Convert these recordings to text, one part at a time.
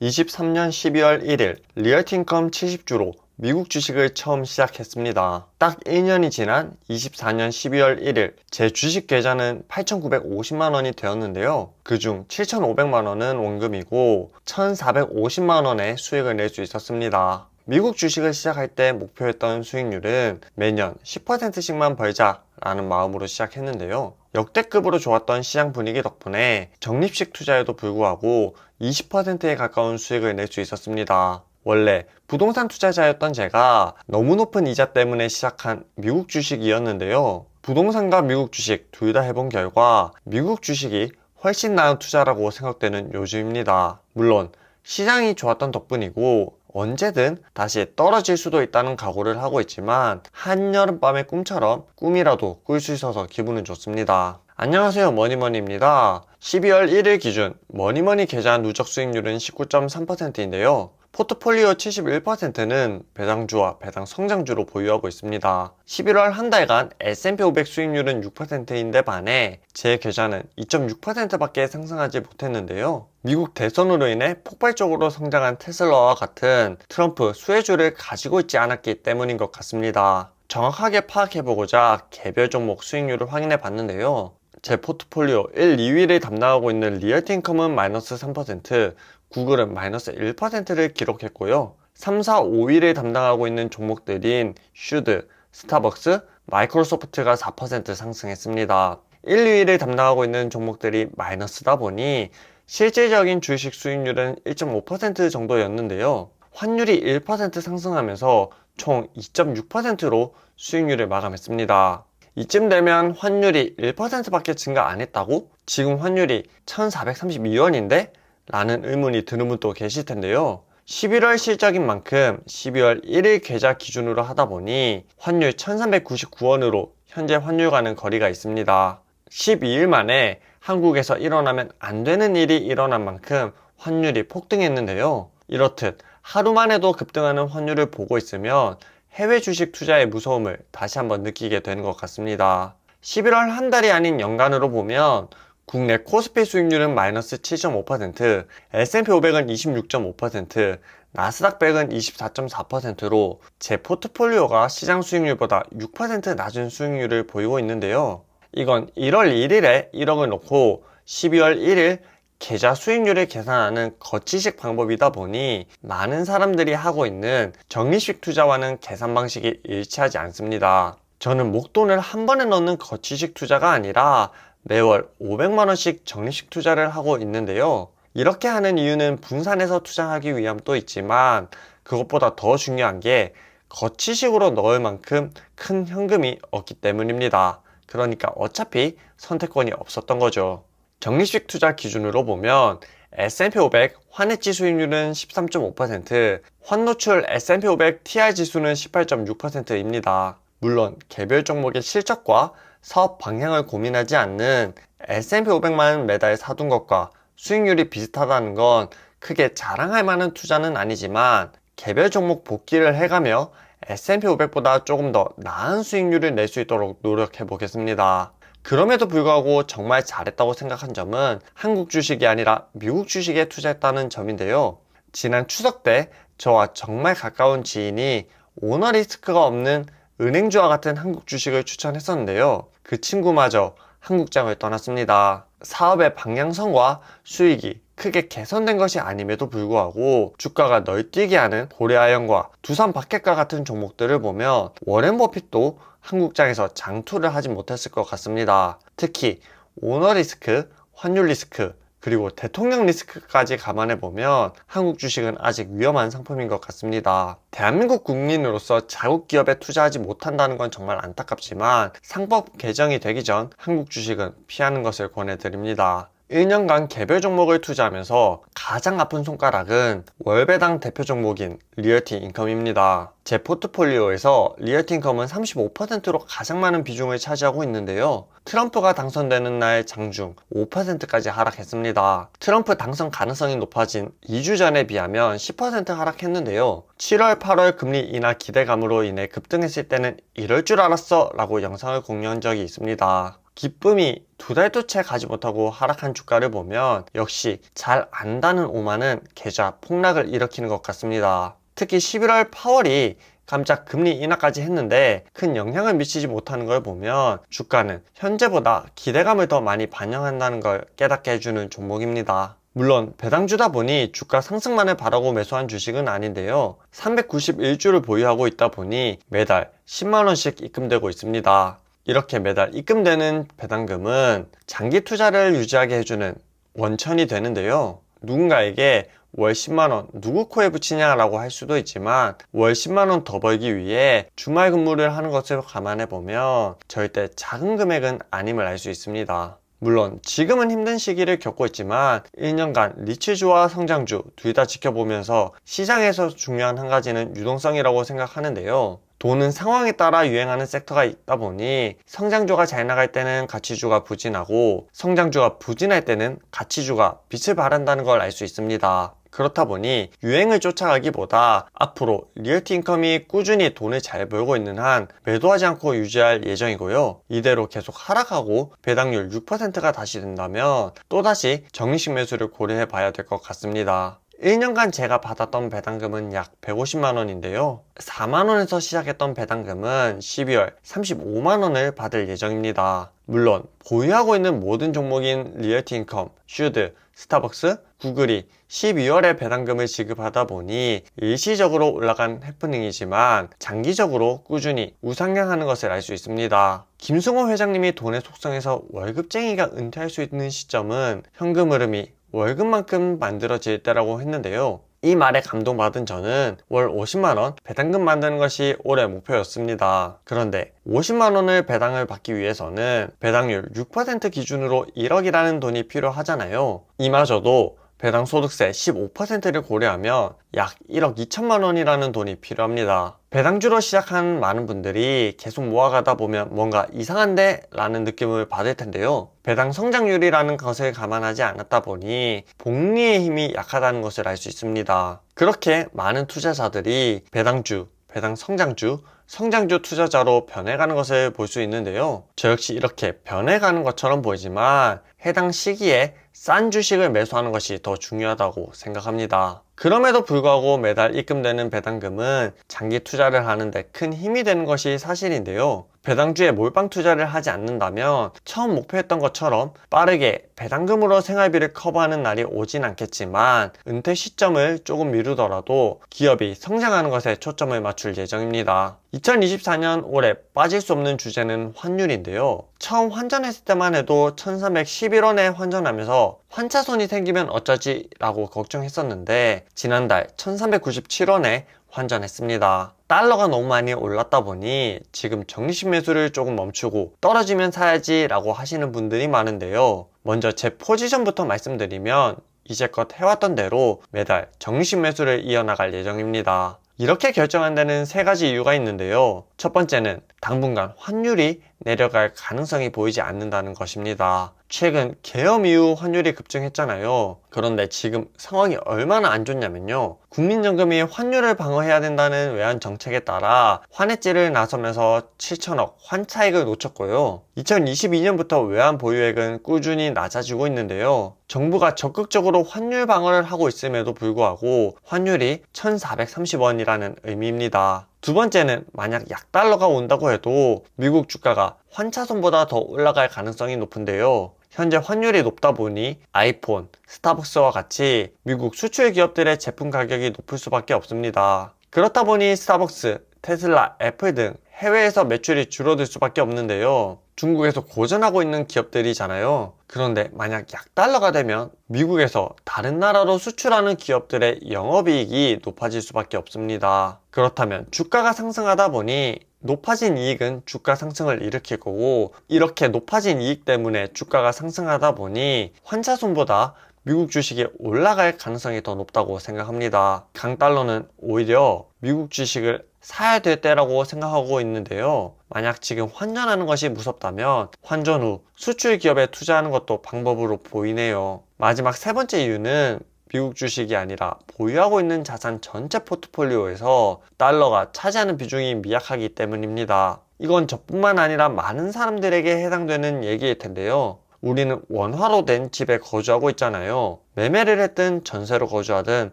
23년 12월 1일 리얼티인컴 70주로 미국 주식을 처음 시작했습니다. 딱 1년이 지난 24년 12월 1일 제 주식 계좌는 8,950만원이 되었는데요. 그중 7,500만원은 원금이고 1,450만원의 수익을 낼 수 있었습니다. 미국 주식을 시작할 때 목표했던 수익률은 매년 10%씩만 벌자 라는 마음으로 시작했는데요. 역대급으로 좋았던 시장 분위기 덕분에 적립식 투자에도 불구하고 20%에 가까운 수익을 낼 수 있었습니다. 원래 부동산 투자자였던 제가 너무 높은 이자 때문에 시작한 미국 주식이었는데요. 부동산과 미국 주식 둘 다 해본 결과 미국 주식이 훨씬 나은 투자라고 생각되는 요즘입니다. 물론 시장이 좋았던 덕분이고 언제든 다시 떨어질 수도 있다는 각오를 하고 있지만 한여름밤의 꿈처럼 꿈이라도 꿀 수 있어서 기분은 좋습니다. 안녕하세요, 머니머니입니다. 12월 1일 기준 머니머니 계좌 누적 수익률은 19.3%인데요. 포트폴리오 71%는 배당주와 배당 성장주로 보유하고 있습니다. 11월 한 달간 S&P 500 수익률은 6%인데 반해 제 계좌는 2.6%밖에 상승하지 못했는데요. 미국 대선으로 인해 폭발적으로 성장한 테슬라와 같은 트럼프 수혜주를 가지고 있지 않았기 때문인 것 같습니다. 정확하게 파악해보고자 개별 종목 수익률을 확인해 봤는데요. 제 포트폴리오 1, 2위를 담당하고 있는 리얼티인컴은 마이너스 3%, 구글은 마이너스 1%를 기록했고요. 3, 4, 5위를 담당하고 있는 종목들인 슈드, 스타벅스, 마이크로소프트가 4% 상승했습니다. 1, 2위를 담당하고 있는 종목들이 마이너스다 보니 실질적인 주식 수익률은 1.5% 정도였는데요. 환율이 1% 상승하면서 총 2.6%로 수익률을 마감했습니다. 이쯤 되면 환율이 1%밖에 증가 안 했다고? 지금 환율이 1432원인데? 라는 의문이 드는 분도 계실 텐데요. 11월 실적인 만큼 12월 1일 계좌 기준으로 하다 보니 환율 1399원으로 현재 환율과는 거리가 있습니다. 12일 만에 한국에서 일어나면 안 되는 일이 일어난 만큼 환율이 폭등했는데요. 이렇듯 하루 만에도 급등하는 환율을 보고 있으면 해외 주식 투자의 무서움을 다시 한번 느끼게 되는 것 같습니다. 11월 한 달이 아닌 연간으로 보면 국내 코스피 수익률은 마이너스 7.5%, S&P 500은 26.5%, 나스닥 100은 24.4%로 제 포트폴리오가 시장 수익률보다 6% 낮은 수익률을 보이고 있는데요. 이건 1월 1일에 1억을 놓고 12월 1일 계좌 수익률을 계산하는 거치식 방법이다 보니 많은 사람들이 하고 있는 적립식 투자와는 계산 방식이 일치하지 않습니다. 저는 목돈을 한 번에 넣는 거치식 투자가 아니라 매월 500만원씩 적립식 투자를 하고 있는데요. 이렇게 하는 이유는 분산해서 투자하기 위함도 있지만 그것보다 더 중요한 게 거치식으로 넣을 만큼 큰 현금이 없기 때문입니다. 그러니까 어차피 선택권이 없었던 거죠. 적립식 투자 기준으로 보면 S&P 500 환해지 수익률은 13.5%, 환노출 S&P 500 TR 지수는 18.6%입니다. 물론 개별 종목의 실적과 사업 방향을 고민하지 않는 S&P 500만 매달 사둔 것과 수익률이 비슷하다는 건 크게 자랑할 만한 투자는 아니지만 개별 종목 복귀를 해가며 S&P 500보다 조금 더 나은 수익률을 낼 수 있도록 노력해 보겠습니다. 그럼에도 불구하고 정말 잘했다고 생각한 점은 한국 주식이 아니라 미국 주식에 투자했다는 점인데요. 지난 추석 때 저와 정말 가까운 지인이 오너 리스크가 없는 은행주와 같은 한국 주식을 추천했었는데요. 그 친구마저 한국장을 떠났습니다. 사업의 방향성과 수익이 크게 개선된 것이 아님에도 불구하고 주가가 널뛰게 하는 고려아연과 두산바켓과 같은 종목들을 보면 워렌 버핏도 한국장에서 장투를 하지 못했을 것 같습니다. 특히 오너 리스크, 환율 리스크, 그리고 대통령 리스크까지 감안해보면 한국 주식은 아직 위험한 상품인 것 같습니다. 대한민국 국민으로서 자국 기업에 투자하지 못한다는 건 정말 안타깝지만 상법 개정이 되기 전 한국 주식은 피하는 것을 권해드립니다. 1년간 개별 종목을 투자하면서 가장 아픈 손가락은 월배당 대표 종목인 리얼티 인컴입니다. 제 포트폴리오에서 리얼티 인컴은 35%로 가장 많은 비중을 차지하고 있는데요. 트럼프가 당선되는 날 장중 5%까지 하락했습니다. 트럼프 당선 가능성이 높아진 2주 전에 비하면 10% 하락했는데요. 7월, 8월 금리 인하 기대감으로 인해 급등했을 때는 이럴 줄 알았어 라고 영상을 공유한 적이 있습니다. 기쁨이 2달도 채 가지 못하고 하락한 주가를 보면 역시 잘 안다는 오만은 계좌 폭락을 일으키는 것 같습니다. 특히 11월 파월이 깜짝 금리 인하까지 했는데 큰 영향을 미치지 못하는 걸 보면 주가는 현재보다 기대감을 더 많이 반영한다는 걸 깨닫게 해주는 종목입니다. 물론 배당주다 보니 주가 상승만을 바라고 매수한 주식은 아닌데요. 391주를 보유하고 있다 보니 매달 10만원씩 입금되고 있습니다. 이렇게 매달 입금되는 배당금은 장기 투자를 유지하게 해주는 원천이 되는데요. 누군가에게 월 10만원 누구 코에 붙이냐라고 할 수도 있지만 월 10만원 더 벌기 위해 주말 근무를 하는 것을 감안해보면 절대 작은 금액은 아님을 알 수 있습니다. 물론 지금은 힘든 시기를 겪고 있지만 1년간 리츠주와 성장주 둘 다 지켜보면서 시장에서 중요한 한 가지는 유동성이라고 생각하는데요. 돈은 상황에 따라 유행하는 섹터가 있다 보니 성장주가 잘 나갈 때는 가치주가 부진하고 성장주가 부진할 때는 가치주가 빛을 발한다는 걸 알 수 있습니다. 그렇다 보니 유행을 쫓아가기보다 앞으로 리얼티 인컴이 꾸준히 돈을 잘 벌고 있는 한 매도하지 않고 유지할 예정이고요. 이대로 계속 하락하고 배당률 6%가 다시 된다면 또다시 적립식 매수를 고려해 봐야 될 것 같습니다. 1년간 제가 받았던 배당금은 약 150만원인데요. 4만원에서 시작했던 배당금은 12월 35만원을 받을 예정입니다. 물론 보유하고 있는 모든 종목인 리얼티 인컴, 슈드, 스타벅스, 구글이 12월에 배당금을 지급하다 보니 일시적으로 올라간 해프닝이지만 장기적으로 꾸준히 우상향하는 것을 알 수 있습니다. 김승호 회장님이 돈의 속성에서 월급쟁이가 은퇴할 수 있는 시점은 현금 흐름이 월급만큼 만들어질 때라고 했는데요. 이 말에 감동받은 저는 월 50만원 배당금 만드는 것이 올해 목표였습니다. 그런데 50만원을 배당을 받기 위해서는 배당률 6% 기준으로 1억이라는 돈이 필요하잖아요. 이마저도 배당 소득세 15%를 고려하면 약 1억 2천만 원이라는 돈이 필요합니다. 배당주로 시작한 많은 분들이 계속 모아가다 보면 뭔가 이상한데? 라는 느낌을 받을 텐데요. 배당 성장률이라는 것을 감안하지 않았다 보니 복리의 힘이 약하다는 것을 알 수 있습니다. 그렇게 많은 투자자들이 배당주, 배당 성장주, 성장주 투자자로 변해가는 것을 볼 수 있는데요. 저 역시 이렇게 변해가는 것처럼 보이지만 해당 시기에 싼 주식을 매수하는 것이 더 중요하다고 생각합니다. 그럼에도 불구하고 매달 입금되는 배당금은 장기 투자를 하는데 큰 힘이 되는 것이 사실인데요. 배당주에 몰빵 투자를 하지 않는다면 처음 목표했던 것처럼 빠르게 배당금으로 생활비를 커버하는 날이 오진 않겠지만 은퇴 시점을 조금 미루더라도 기업이 성장하는 것에 초점을 맞출 예정입니다. 2024년 올해 빠질 수 없는 주제는 환율인데요. 처음 환전했을 때만 해도 1311원에 환전하면서 환차손이 생기면 어쩌지 라고 걱정했었는데 지난달 1397원에 환전했습니다. 달러가 너무 많이 올랐다 보니 지금 적립식 매수를 조금 멈추고 떨어지면 사야지 라고 하시는 분들이 많은데요. 먼저 제 포지션부터 말씀드리면 이제껏 해왔던 대로 매달 적립식 매수를 이어나갈 예정입니다. 이렇게 결정한 데는 3가지 이유가 있는데요. 첫 번째는 당분간 환율이 내려갈 가능성이 보이지 않는다는 것입니다. 최근 계엄 이후 환율이 급증했잖아요. 그런데 지금 상황이 얼마나 안 좋냐면요. 국민연금이 환율을 방어해야 된다는 외환 정책에 따라 환해지를 나서면서 7천억 환차익을 놓쳤고요. 2022년부터 외환 보유액은 꾸준히 낮아지고 있는데요. 정부가 적극적으로 환율 방어를 하고 있음에도 불구하고 환율이 1430원이라는 의미입니다. 두 번째는 만약 약달러가 온다고 해도 미국 주가가 환차손보다 더 올라갈 가능성이 높은데요. 현재 환율이 높다 보니 아이폰, 스타벅스와 같이 미국 수출 기업들의 제품 가격이 높을 수밖에 없습니다. 그렇다 보니 스타벅스, 테슬라, 애플 등 해외에서 매출이 줄어들 수밖에 없는데요. 중국에서 고전하고 있는 기업들이잖아요. 그런데 만약 약달러가 되면 미국에서 다른 나라로 수출하는 기업들의 영업이익이 높아질 수밖에 없습니다. 그렇다면 주가가 상승하다 보니 높아진 이익은 주가 상승을 일으킬 거고 이렇게 높아진 이익 때문에 주가가 상승하다 보니 환차손보다 미국 주식이 올라갈 가능성이 더 높다고 생각합니다. 강달러는 오히려 미국 주식을 사야 될 때라고 생각하고 있는데요. 만약 지금 환전하는 것이 무섭다면 환전 후 수출 기업에 투자하는 것도 방법으로 보이네요. 마지막 3번째 이유는 미국 주식이 아니라 보유하고 있는 자산 전체 포트폴리오에서 달러가 차지하는 비중이 미약하기 때문입니다. 이건 저뿐만 아니라 많은 사람들에게 해당되는 얘기일 텐데요. 우리는 원화로 된 집에 거주하고 있잖아요. 매매를 했든 전세로 거주하든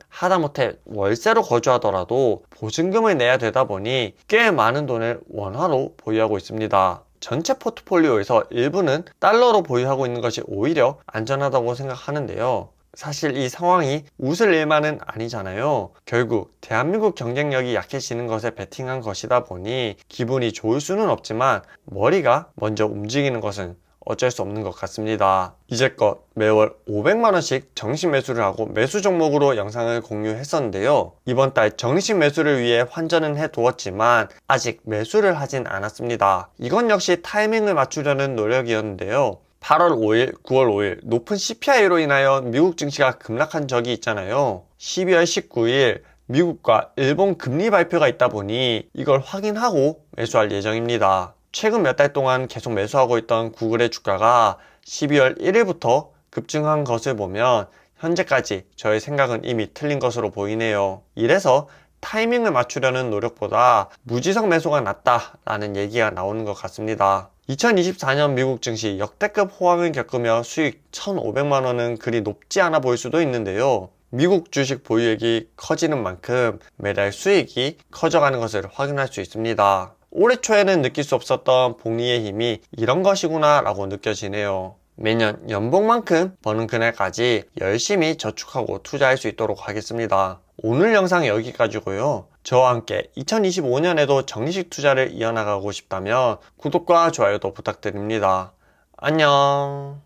하다못해 월세로 거주하더라도 보증금을 내야 되다 보니 꽤 많은 돈을 원화로 보유하고 있습니다. 전체 포트폴리오에서 일부는 달러로 보유하고 있는 것이 오히려 안전하다고 생각하는데요. 사실 이 상황이 웃을 일만은 아니잖아요. 결국 대한민국 경쟁력이 약해지는 것에 베팅한 것이다 보니 기분이 좋을 수는 없지만 머리가 먼저 움직이는 것은 어쩔 수 없는 것 같습니다. 이제껏 매월 500만원씩 정식 매수를 하고 매수 종목으로 영상을 공유했었는데요. 이번 달 정식 매수를 위해 환전은 해두었지만 아직 매수를 하진 않았습니다. 이건 역시 타이밍을 맞추려는 노력이었는데요. 8월 5일, 9월 5일 높은 CPI로 인하여 미국 증시가 급락한 적이 있잖아요. 12월 19일 미국과 일본 금리 발표가 있다 보니 이걸 확인하고 매수할 예정입니다. 최근 몇 달 동안 계속 매수하고 있던 구글의 주가가 12월 1일부터 급증한 것을 보면 현재까지 저의 생각은 이미 틀린 것으로 보이네요. 이래서 타이밍을 맞추려는 노력보다 무지성 매수가 낫다라는 얘기가 나오는 것 같습니다. 2024년 미국 증시 역대급 호황을 겪으며 수익 1,500만원은 그리 높지 않아 보일 수도 있는데요. 미국 주식 보유액이 커지는 만큼 매달 수익이 커져가는 것을 확인할 수 있습니다. 올해 초에는 느낄 수 없었던 복리의 힘이 이런 것이구나 라고 느껴지네요. 매년 연봉만큼 버는 그날까지 열심히 저축하고 투자할 수 있도록 하겠습니다. 오늘 영상 여기까지고요. 저와 함께 2025년에도 정식 투자를 이어나가고 싶다면 구독과 좋아요도 부탁드립니다. 안녕.